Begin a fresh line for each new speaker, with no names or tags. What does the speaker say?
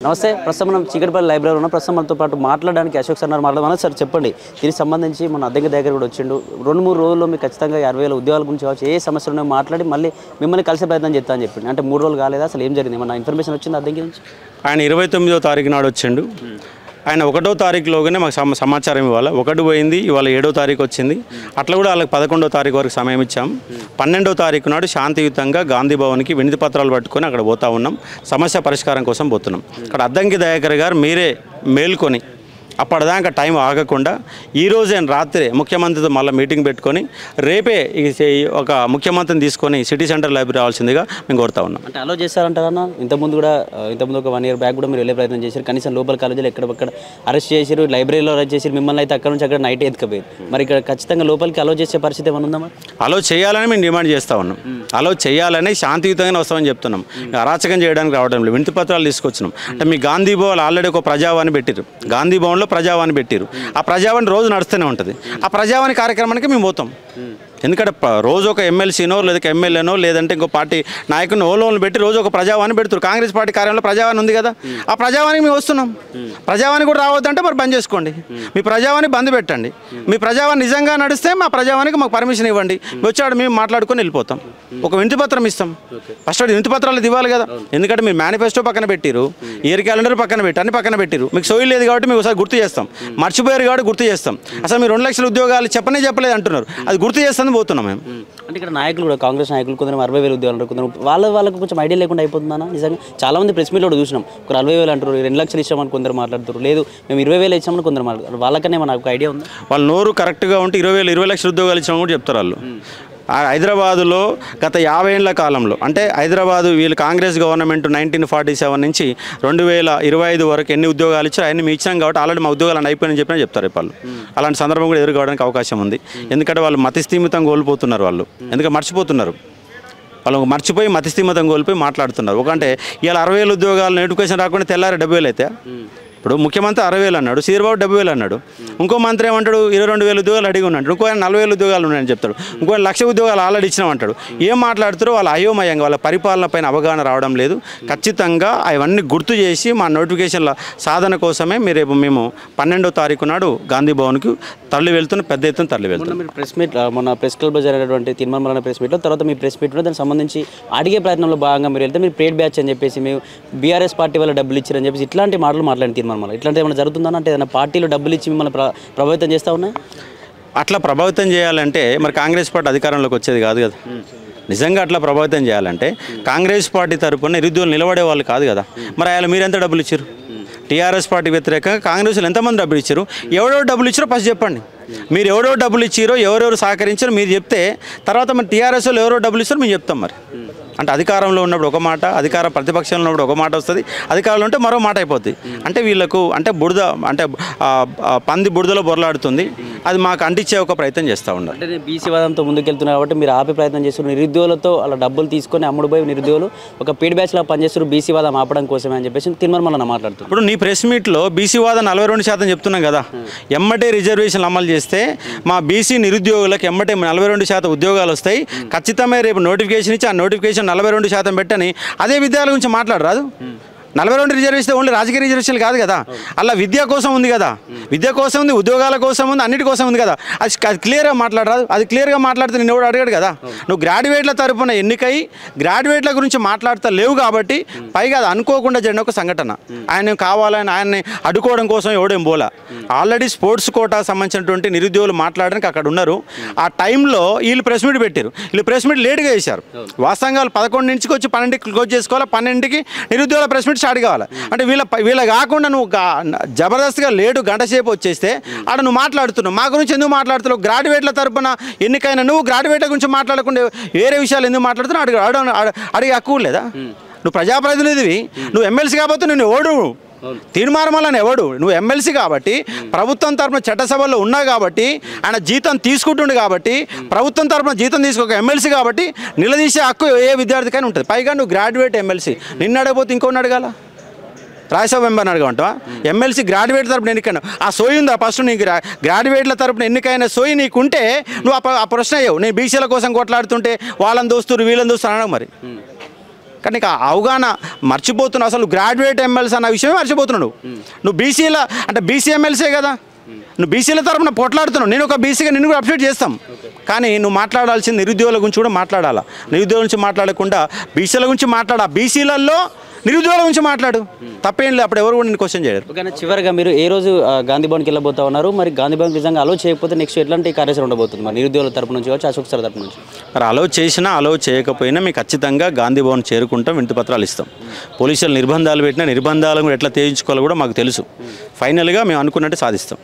నమస్తే. ప్రస్తుతం మనం చీకటిపల్లి లైబ్రరీ ఉన్న ప్రస్తుతం మనతో పాటు మాట్లాడడానికి అశోక్ సార్ మాట్లాడమని. సార్ చెప్పండి, దీనికి సంబంధించి మన అద్దెకి దగ్గర కూడా వచ్చిండు. 2-3 రోజుల్లో మీకు ఖచ్చితంగా 60,000 ఉద్యోగాల గురించి కావచ్చు, ఏ సమస్యలు ఉన్నాయో మాట్లాడి మళ్ళీ మిమ్మల్ని కలిసే ప్రయత్నం చేస్తా అని చెప్పింది. అంటే 3 రోజులు కాలేదా? అసలు ఏం జరిగింది? మన ఇన్ఫర్మేషన్ వచ్చింది అద్దెకి నుంచి?
ఆయన 29వ తారీఖు నాడు వచ్చిండు. ఆయన 1వ తారీఖులోగానే మాకు సమాచారం ఇవ్వాలి. 1 పోయింది, ఇవాళ 7వ తారీఖు వచ్చింది. అట్లా కూడా వాళ్ళకి 11వ తారీఖు వరకు సమయం ఇచ్చాం. 12వ తారీఖు నాడు శాంతియుతంగా గాంధీ భవన్కి వినతి పత్రాలు పట్టుకొని అక్కడ పోతా ఉన్నాం. సమస్య పరిష్కారం కోసం పోతున్నాం. అక్కడ అద్దంకి దయాకర్ గారు మీరే మేల్కొని అప్పటిదాకా టైం ఆగకుండా ఈరోజే రాత్రే ముఖ్యమంత్రితో మళ్ళీ మీటింగ్ పెట్టుకొని రేపే ఒక ముఖ్యమంత్రిని తీసుకొని సిటీ సెంటర్ లైబ్రరీ రావాల్సిందిగా మేము కోరుతా ఉన్నాం.
అంటే అలో చేస్తారంటారన్నా? ఇంతకుముందు ఒక 1 year బ్యాక్ కూడా మీరు వెళ్ళే ప్రయత్నం చేశారు. కనీసం లోపల కాలేజీలో ఎక్కడెక్కడ అరెస్ట్ చేశారు, లైబ్రరీలో అరెస్ట్ చేసి మిమ్మల్ని అయితే అక్కడ నుంచి అక్కడ నైట్ ఎత్తుకపోయారు. మరి ఇక్కడ ఖచ్చితంగా లోపలికి అలో చేసే పరిస్థితి ఏమైనా ఉందా?
అలో చేయాలని మేము డిమాండ్ చేస్తూ ఉన్నాం. అలో చేయాలని శాంతియుతంగానే వస్తామని చెప్తున్నాం. అరాచకం చేయడానికి రావడం లేదు. వినతి పత్రాలు తీసుకొచ్చినాం. అంటే మీ గాంధీ భవన్ ఆల్రెడీ ఒక ప్రజావాణి పెట్టారు. గాంధీ భవన్లో ప్రజావాణి పెట్టారు. ఆ ప్రజావాణి రోజు నడుస్తూనే ఉంటుంది. ఆ ప్రజావాణి కార్యక్రమానికి మేము పోతాం. ఎందుకంటే రోజు ఒక ఎమ్మెల్సీనో లేదా ఎమ్మెల్యేనో లేదంటే ఇంకో పార్టీ నాయకుని ఓలోన్లు పెట్టి రోజు ఒక ప్రజావాణి పెడుతారు. కాంగ్రెస్ పార్టీ కార్యాలయంలో ప్రజావాణి ఉంది కదా, ఆ ప్రజావానికి మేము వస్తున్నాం. ప్రజావాణి కూడా రావద్దంటే మరి బంద్ చేసుకోండి. మీ ప్రజావాణి బంద్ పెట్టండి. మీ ప్రజావాణి నిజంగా నడిస్తే మా ప్రజావానికి మాకు పర్మిషన్ ఇవ్వండి. వచ్చాడు మేము మాట్లాడుకొని వెళ్ళిపోతాం. ఒక వినతి పత్రం ఇస్తాం. ఫస్ట్ వినతి పత్రాలు ఇవ్వాలి కదా. ఎందుకంటే మీరు మేనిఫెస్టో పక్కన పెట్టిరు, ఇయర్ క్యాలెండర్ పక్కన పెట్టి అన్ని పక్కన పెట్టిరు. మీకు సోయి లేదు కాబట్టి మేము ఒకసారి గుర్తు చేస్తాం. మర్చిపోయారు కాబట్టి గుర్తు చేస్తాం. అసలు మీరు 2 లక్షల ఉద్యోగాలు చెప్పలేదు అంటున్నారు. అది గుర్తు చేస్తాను పోతున్నాం మేము.
అంటే ఇక్కడ నాయకులు కూడా కాంగ్రెస్ నాయకులు కొందరు 60,000 ఉద్యోగాలు, కొందరు వాళ్ళకు కొంచెం ఐడియా లేకుండా అయిపోతుందా? నిజంగా చాలా మంది ప్రెస్ మీట్లో కూడా చూసినాం. ఒక 40,000 అంటారు, 2 లక్షలు ఇచ్చామని కొందరు మాట్లాడుతారు. లేదు మేము 20,000 ఇచ్చామని కొందరు మాట్లాడుతారు. వాళ్ళకనే మనకు ఐడియా ఉంది. వాళ్ళ
నోరు కరెక్ట్గా ఉంటే 20 లక్షల ఉద్యోగాలు ఇచ్చామని కూడా చెప్తారు వాళ్ళు. హైదరాబాదులో గత 50 ఏళ్ల కాలంలో అంటే హైదరాబాదు వీళ్ళు కాంగ్రెస్ గవర్నమెంట్ 1947 నుంచి 2025 వరకు ఎన్ని ఉద్యోగాలు ఇచ్చారు అవన్నీ మేము ఇచ్చాం కాబట్టి ఆల్రెడీ మా ఉద్యోగాలు అయిపోయినని చెప్పినా చెప్తారు వాళ్ళు. అలాంటి సందర్భం కూడా ఎదుర్కోవడానికి అవకాశం ఉంది. ఎందుకంటే వాళ్ళు మతిస్థీమితం కోల్పోతున్నారు. వాళ్ళు ఎందుకంటే మర్చిపోతున్నారు. వాళ్ళు మర్చిపోయి మతిస్థీమితం కోల్పోయి మాట్లాడుతున్నారు. అంటే ఇవాళ 60,000 ఉద్యోగాలు నోటిఫికేషన్ రాకుండా తెల్లారి 70,000 అయితే ఇప్పుడు ముఖ్యమంత్రి 60,000 అన్నాడు, చంద్రబాబు 70,000 అన్నాడు. ఇంకో మంత్రి ఏమంటాడు 22,000 ఉద్యోగాలు అడిగి ఉన్నాడు. ఇంకో 40,000 ఉద్యోగాలు ఉన్నాయని చెప్తాడు. ఇంకో 1,00,000 ఉద్యోగాలు ఆల్రెడీ ఇచ్చినామంటాడు. ఏం మాట్లాడుతారో వాళ్ళ అయోమయంగా వాళ్ళ పరిపాలన పైన అవగాహన రావడం లేదు. ఖచ్చితంగా అవన్నీ గుర్తు చేసి మా నోటిఫికేషన్ల సాధన కోసమే మేము 12వ తారీఖు నాడు గాంధీ భవన్కి పెద్ద ఎత్తున తరలి వెళ్తున్నాం.
మీరు ప్రెస్ మీట్ మొన్న ప్రెస్ క్లబ్లో జరిగినటువంటి తిరుమల ప్రెస్ మీట్లో తర్వాత మీ ప్రెస్ మీట్లో దానికి సంబంధించి అడిగే ప్రయత్నంలో భాగంగా మీరు వెళ్తే మీరు పేడ్ బ్యాచ్ అని చెప్పేసి మేము బీఆర్ఎస్ పార్టీ వల్ల డబ్బులు ఇచ్చారని చెప్పేసి ఇట్లాంటి మాటలు మాట్లాడిన తిరుమల ఇట్లాంటి ఏమైనా జరుగుతుందా? అంటే ఏదైనా పార్టీలు డబ్బులు ఇచ్చి మిమ్మల్ని ప్రభావితం చేస్తూ ఉన్నాయి?
అట్లా ప్రభావితం చేయాలంటే మరి కాంగ్రెస్ పార్టీ అధికారంలోకి వచ్చేది కాదు కదా. నిజంగా అట్లా ప్రభావితం చేయాలంటే కాంగ్రెస్ పార్టీ తరపున నిరుద్యోగులు నిలబడే వాళ్ళు కాదు కదా. మరి ఆయన మీరు ఎంత డబ్బులు ఇచ్చారు? టీఆర్ఎస్ పార్టీ వ్యతిరేకంగా కాంగ్రెస్లో ఎంతమంది డబ్బులు ఇచ్చారు? ఎవరెవరు డబ్బులు ఇచ్చారో ఫస్ట్ చెప్పండి. మీరు ఎవరెవరు డబ్బులు ఇచ్చారో ఎవరెవరు సహకరించారో మీరు చెప్తే తర్వాత మరి టీఆర్ఎస్లో ఎవరెవరు డబ్బులు ఇస్తారో మేము చెప్తాం. మరి అంటే అధికారంలో ఉన్నప్పుడు ఒక మాట, ప్రతిపక్షంలో ఉన్నప్పుడు ఒక మాట వస్తుంది, అధికారంలో ఉంటే మరో మాట అయిపోతుంది. అంటే వీళ్ళకు అంటే బురద అంటే పంది బురదలో బొరలాడుతుంది. అది మాకు అంటించే ఒక ప్రయత్నం చేస్తూ ఉన్నారు.
అంటే బీసీ వాదంతో ముందుకెళ్తున్నారు కాబట్టి మీరు ఆపే ప్రయత్నం చేస్తున్నారు. నిరుద్యోగులతో అలా డబ్బులు తీసుకొని అమ్ముడుపోయి నిరుద్యోగులు ఒక పీడ్ బ్యాచ్లా పనిచేస్తారు బీసీ వాదం ఆపడం కోసమే అని చెప్పేసి తిరుమల మాట్లాడుతున్నారు.
ఇప్పుడు నీ ప్రెస్ మీట్లో బీసీ వాదం 42% చెప్తున్నాం కదా. ఎమ్మటే రిజర్వేషన్లు అమలు చేస్తే మా బీసీ నిరుద్యోగులకు ఎమ్మటే 42% ఉద్యోగాలు వస్తాయి. ఖచ్చితమే రేపు నోటిఫికేషన్ ఇచ్చి ఆ నోటిఫికేషన్ 42% పెట్టని అదే విద్యాలయం గురించి మాట్లాడరాదు. 42 రిజర్వేషన్ ఓన్లీ రాజకీయ రిజర్వేషన్ కాదు కదా. అలా విద్య కోసం ఉంది కదా, విద్య కోసం ఉంది, ఉద్యోగాల కోసం ఉంది, అన్నిటి కోసం ఉంది కదా. అది క్లియర్గా మాట్లాడరాదు. అది క్లియర్గా మాట్లాడితే నేను ఎవడు అడిగాడు కదా. నువ్వు గ్రాడ్యుయేట్ల తరపున ఎన్నికై గ్రాడ్యుయేట్ల గురించి మాట్లాడుతా లేవు కాబట్టి పైగా అది అనుకోకుండా జరిగిన ఒక సంఘటన. ఆయన కావాలని ఆయన్ని అడ్డుకోవడం కోసం ఎవడేం పోలా. ఆల్రెడీ స్పోర్ట్స్ కోటా సంబంధించినటువంటి నిరుద్యోగులు మాట్లాడడానికి అక్కడ ఉన్నారు. ఆ టైంలో వీళ్ళు ప్రెస్ మీట్ పెట్టారు. వీళ్ళు ప్రెస్ మీట్ లేట్గా చేశారు. వాస్తవంగా 11 నుంచి వచ్చి 12కి క్లోజ్ చేసుకోవాలి. 12కి నిరుద్యోగుల ప్రెస్ మీట్ స్టార్ట్ కావాలి. అంటే వీళ్ళ కాకుండా నువ్వు జబర్దస్త్గా లేటు గంట సేపు వచ్చేస్తే ఆడ నువ్వు మాట్లాడుతున్నావు. మా గురించి ఎందుకు మాట్లాడుతున్నావు? గ్రాడ్యుయేట్ల తరపున ఎన్నికైనా నువ్వు గ్రాడ్యుయేట్ల గురించి మాట్లాడకుండా వేరే విషయాలు ఎందుకు మాట్లాడుతున్నావు? అడిగే హక్కు లేదా? నువ్వు ప్రజాప్రతినిధివి, నువ్వు ఎమ్మెల్సీ కాబట్టి నువ్వు ఓడు తీర్మానమని ఎవడు? నువ్వు ఎమ్మెల్సీ కాబట్టి ప్రభుత్వం తరపున చట్టసభలో ఉన్నావు కాబట్టి ఆయన జీతం తీసుకుంటుండు కాబట్టి ప్రభుత్వం తరపున జీతం తీసుకోక ఎమ్మెల్సీ కాబట్టి నిలదీసే హక్కు ఏ విద్యార్థికైనా ఉంటుంది. పైగా నువ్వు గ్రాడ్యుయేట్ ఎమ్మెల్సీ, నిన్ను అడగపోతే ఇంకోని అడగాల? రాజ్యసభ మెంబర్ని అడగమంటావా? ఎమ్మెల్సీ గ్రాడ్యుయేట్ తరపున ఎన్నికైనా ఆ సోయి ఉందా? ఫస్ట్ నీకు గ్రాడ్యుయేట్ల తరపున ఎన్నికైన సోయి నీకుంటే నువ్వు ఆ ప్రశ్న అయ్యావు. నేను బీసీల కోసం కొట్లాడుతుంటే వాళ్ళని దోస్తురు వీళ్ళని దోస్తురు అనడం. మరి కానీ నీకు ఆ అవగాహన మర్చిపోతున్నావు. అసలు గ్రాడ్యుయేట్ ఎమ్మెల్సీ అన్న విషయమే మర్చిపోతున్నావు. నువ్వు బీసీల అంటే బీసీ ఎమ్మెల్సీ కదా, నువ్వు బీసీల తరఫున పోట్లాడుతున్నావు. నేను ఒక బీసీగా నిన్ను కూడా అప్డేట్ చేస్తాం. కానీ నువ్వు మాట్లాడాల్సింది నిరుద్యోగుల గురించి కూడా మాట్లాడాలా. నిరుద్యోగుల గురించి మాట్లాడకుండా బీసీల గురించి మాట్లాడా. బీసీలలో నిరుద్యోగుల గురించి మాట్లాడు, తప్పేం లేదు. అప్పుడు ఎవరు కూడా నేను క్వశ్చన్ చేయరు.
ఓకేనా, చివరిగా మీరు ఏ రోజు గాంధీ భవన్కి వెళ్ళబోతా ఉన్నారు? మరి గాంధీ భవన్ నిజంగా అలో చేయకపోతే నెక్స్ట్ ఎట్లాంటి కార్యాచరణ ఉండబోతుంది మరి నిరుద్యోగుల తరపు నుంచి కావచ్చు, అశోక్ సార్ తరపు నుంచి?
మరి అలౌ చేసినా అలౌ చేయకపోయినా మీకు ఖచ్చితంగా గాంధీ భవన్ చేరుకుంటాం, వినతి పత్రాలు ఇస్తాం. పోలీసులు నిర్బంధాలు పెట్టినా నిర్బంధాలను ఎట్లా తేల్చుకోవాలో కూడా మాకు తెలుసు. ఫైనల్గా మేము అనుకున్నట్టు సాధిస్తాం.